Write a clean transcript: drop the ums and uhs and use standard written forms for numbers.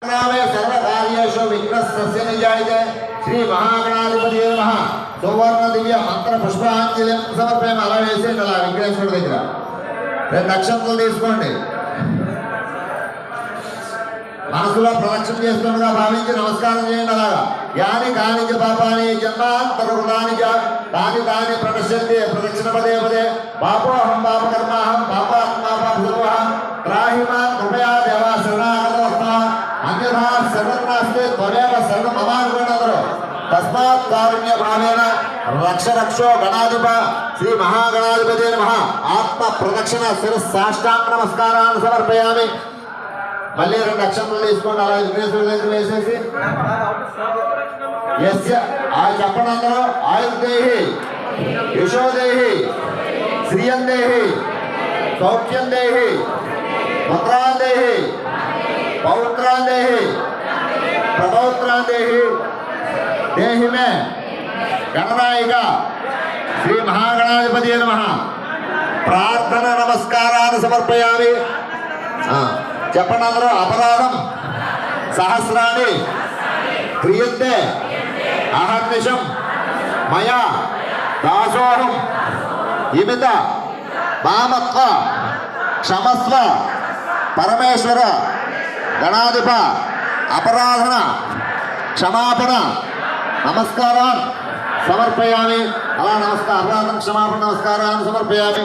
सर्वकार्येषु विघ्नस्तस्य निजायते श्री महागणाधिपतये नमः सुवर्ण दिव्य मंत्र पुष्पांजलिं समर्पयामि అలా వేసేయండి అలా విఘ్నేశ్వరుడి దగ్గర రెండు అక్షంతలు తీసుకోండి మనసులో ప్రదక్షిణ చేస్తుండగా భావించి నమస్కారం చేయండి అలాగా యాని కాని పాపాని జన్మాంతరకృతాని తాని తాని ప్రదర్శంతే ప్రదక్షిణ పదే పదే పాపోహం పాపకర్మాహం పాపాత్మా పాపసర్వః త్రాహిమాం కృపయా దేవా శరణాగతోస్మ అన్యథా శరణాస్తే త్వమేవ శరణం మమానుకోండి తస్మాత్ కారుణ్య భావేన రక్ష రక్షో గణాధిప శ్రీ మహాగణాధిపతే నమః ఆత్మ ప్రదక్షిణ శిరస్సాష్టాంగ నమస్కారాన్ని సమర్పయామి మళ్ళీ రెండు అక్షంతలు తీసుకోండి అలా విఘ్నేశ్వరుడి దగ్గర వేసేసి యస్య ఆ చెప్పండి అందరూ ఆయుర్దేహి యశోదేహి శ్రియందేహి సౌఖ్యందేహి పుత్రాందేహి పౌత్రాందేహి ప్రపౌత్రాందేహి దేహి మే గణనాయిక శ్రీ మహాగణాధిపతయే నమః ప్రార్థన నమస్కారాన్ని సమర్పయామి చెప్పండి అందరూ అపరాధం సహస్రాన్ని క్రియంతే అహర్నిశం మయా దాసోహం ఇమిత మామత్వ క్షమస్వ పరమేశ్వర గణాధిప అపరాధన క్షమాపణ నమస్కారాన్ని సమర్పయామి అలా అపరాధన క్షమాపణ నమస్కారాన్ని సమర్పయామి